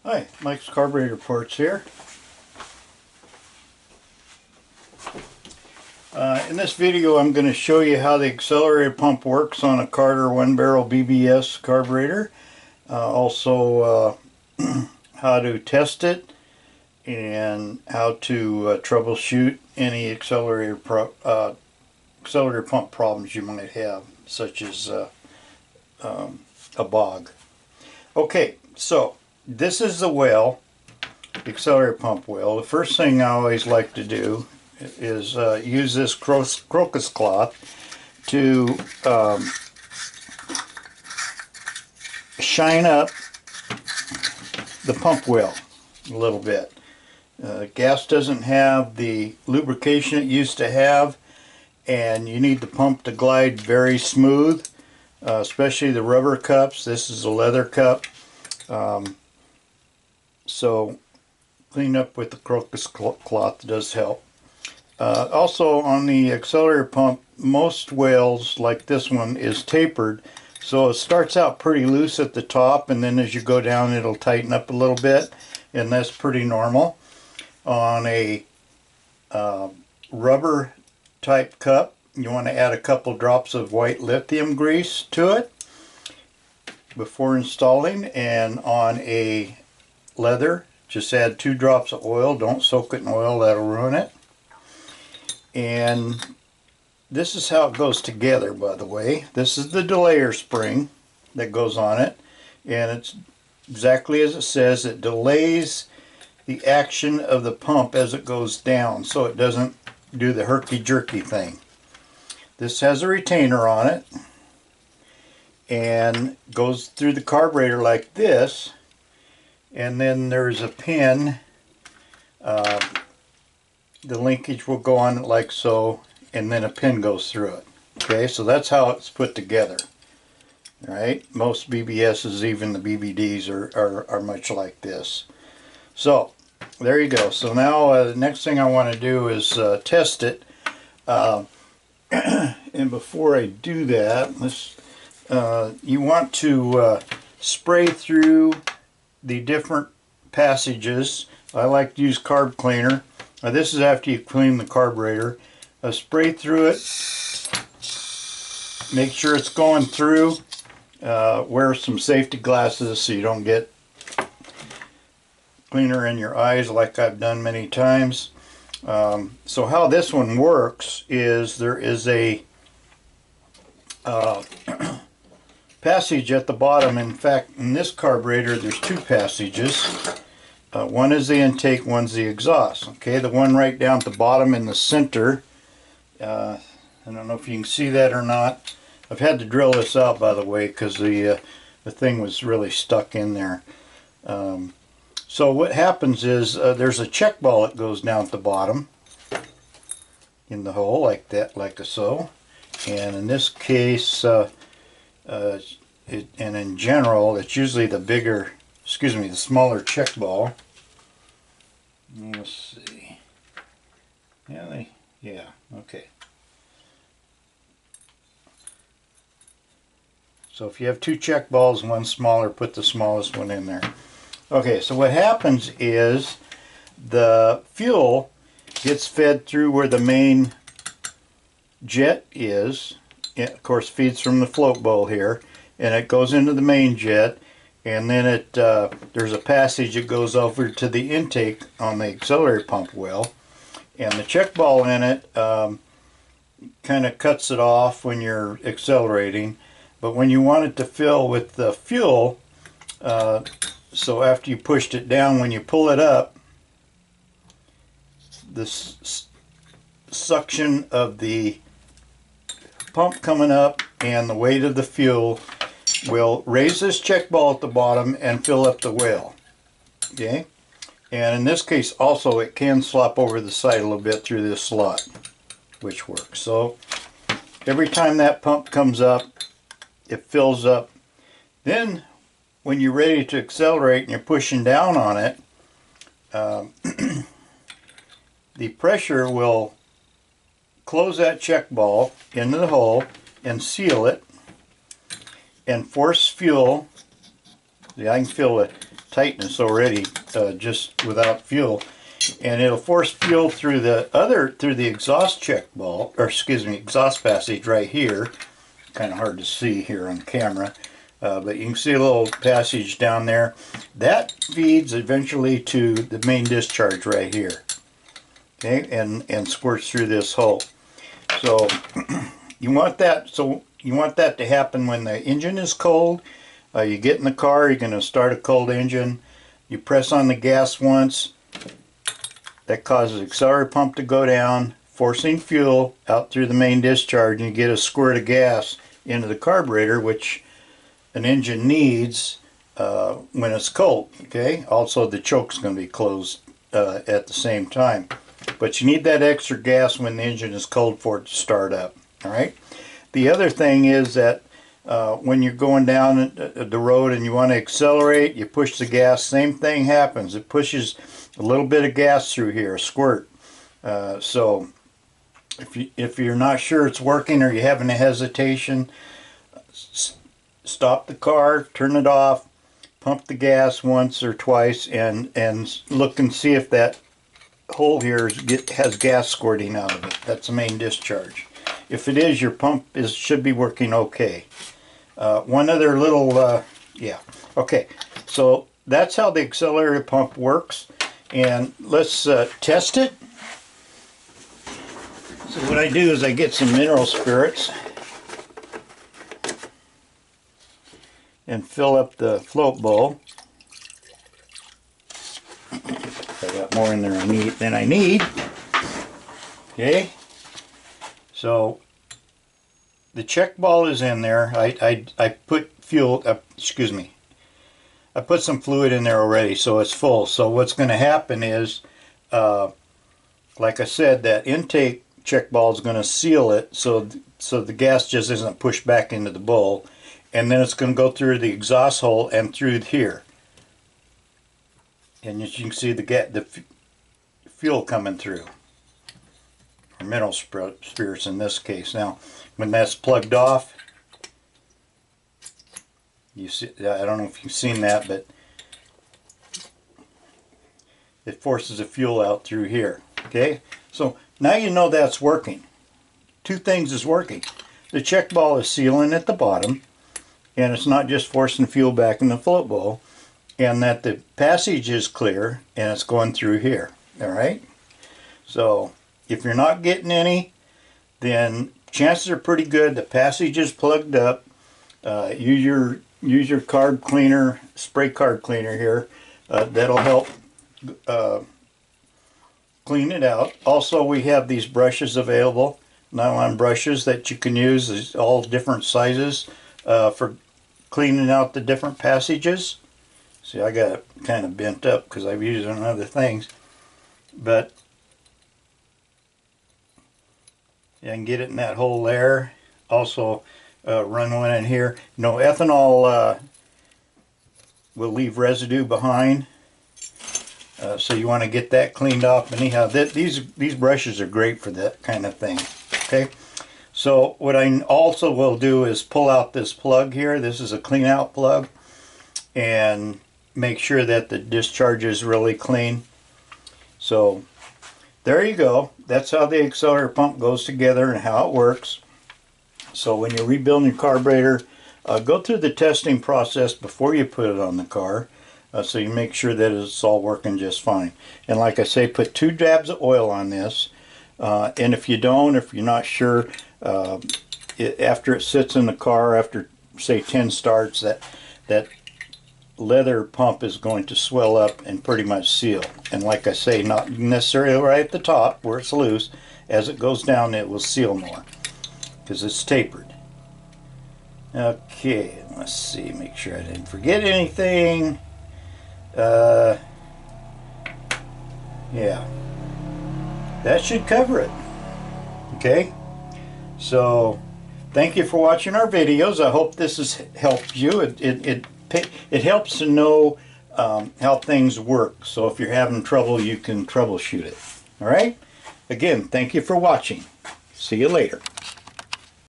Hi, Mike's Carburetor Parts here. In this video I'm going to show you how the accelerator pump works on a Carter 1-barrel BBS carburetor. Also how to test it and how to troubleshoot any accelerator pump problems you might have, such as a bog. Okay, so this is the well, the accelerator pump well. The first thing I always like to do is use this crocus cloth to shine up the pump well a little bit. Gas doesn't have the lubrication it used to have, and you need the pump to glide very smooth, especially the rubber cups. This is a leather cup. So clean up with the crocus cloth does help. Also on the accelerator pump, most wells like this one is tapered, so it starts out pretty loose at the top, and then as you go down it'll tighten up a little bit, and that's pretty normal. On a rubber type cup, you want to add a couple drops of white lithium grease to it before installing, and on a leather, just add 2 drops of oil. Don't soak it in oil, that'll ruin it. And this is how it goes together, by the way. This is the delayer spring that goes on it, and it's exactly as it says. It delays the action of the pump as it goes down, so it doesn't do the herky-jerky thing. This has a retainer on it and goes through the carburetor like this, and then there's a pin. The linkage will go on it like so, and then a pin goes through it. Okay, so that's how it's put together. Alright, most BBSs, even the BBDs, are much like this. So there you go. So now the next thing I want to do is test it. And before I do that, you want to spray through the different passages. I like to use carb cleaner. This is after you clean the carburetor. Spray through it. Make sure it's going through. Wear some safety glasses so you don't get cleaner in your eyes like I've done many times. So how this one works is there is a passage at the bottom. In fact, in this carburetor there's 2 passages. One is the intake, one's the exhaust. Okay, the one right down at the bottom in the center, I don't know if you can see that or not. I've had to drill this out, by the way, because the thing was really stuck in there. So what happens is there's a check ball that goes down at the bottom in the hole like that, like so. And in this case, and in general, it's usually the bigger, the smaller check ball. Let's see. Yeah, okay. So if you have 2 check balls and one smaller, put the smallest one in there. Okay, so what happens is the fuel gets fed through where the main jet is. It, of course, feeds from the float bowl here, and it goes into the main jet, and then there's a passage that goes over to the intake on the accelerator pump well, and the check ball in it kind of cuts it off when you're accelerating. But when you want it to fill with the fuel, so after you pushed it down, when you pull it up, this suction of the pump coming up and the weight of the fuel will raise this check ball at the bottom and fill up the well. Okay, and in this case also it can slop over the side a little bit through this slot, which works. So every time that pump comes up, it fills up. Then when you're ready to accelerate and you're pushing down on it, the pressure will close that check ball into the hole and seal it, and force fuel. See, I can feel tightness already just without fuel, and it'll force fuel through the exhaust check ball, or excuse me, exhaust passage right here. Kind of hard to see here on camera, but you can see a little passage down there that feeds eventually to the main discharge right here. Okay, and squirts through this hole. So you want that. So you want that to happen when the engine is cold. You get in the car, you're going to start a cold engine. You press on the gas once. That causes the accelerator pump to go down, forcing fuel out through the main discharge, and you get a squirt of gas into the carburetor, which an engine needs when it's cold. Okay. Also, the choke's going to be closed at the same time. But you need that extra gas when the engine is cold for it to start up. All right. The other thing is that when you're going down the road and you want to accelerate, you push the gas, same thing happens. It pushes a little bit of gas through here, a squirt. So if you're not sure it's working or you're having a hesitation, stop the car, turn it off, pump the gas once or twice, and look and see if that hole here has gas squirting out of it. That's the main discharge. If it is, your pump should be working okay. One other little, yeah. Okay, so that's how the accelerator pump works. And let's test it. So what I do is I get some mineral spirits and fill up the float bowl. I got more in there than I need. Okay, so the check ball is in there. I put fuel, excuse me, I put some fluid in there already, so it's full. So what's going to happen is, like I said, that intake check ball is going to seal it, so the gas just isn't pushed back into the bowl, and then it's going to go through the exhaust hole and through here. And as you can see, the fuel coming through, or mineral spirits in this case. Now, when that's plugged off, you see, I don't know if you've seen that, but it forces the fuel out through here. Okay, so now you know that's working. Two things is working. The check ball is sealing at the bottom, and it's not just forcing fuel back in the float bowl, and that the passage is clear and it's going through here. All right, so if you're not getting any, then chances are pretty good the passage is plugged up. Use your carb cleaner, spray carb cleaner here. That'll help clean it out. Also, we have these brushes available, nylon brushes that you can use. There's all different sizes for cleaning out the different passages. See, I got it kind of bent up because I've used it on other things, but you can get it in that hole there. Also, run one in here. You know, ethanol will leave residue behind, so you want to get that cleaned off. Anyhow, these brushes are great for that kind of thing. Okay, so what I also will do is pull out this plug here. This is a clean out plug, and make sure that the discharge is really clean. So there you go. That's how the accelerator pump goes together and how it works. So when you're rebuilding your carburetor, go through the testing process before you put it on the car, so you make sure that it's all working just fine. And like I say, put 2 dabs of oil on this. And if you're not sure, after it sits in the car, after say 10 starts, that leather pump is going to swell up and pretty much seal. And like I say, not necessarily right at the top where it's loose. As it goes down, it will seal more because it's tapered. Okay, let's see, make sure I didn't forget anything. Yeah, that should cover it. Okay, so thank you for watching our videos. I hope this has helped you. It helps to know how things work, so if you're having trouble, you can troubleshoot it. All right, again, thank you for watching. See you later.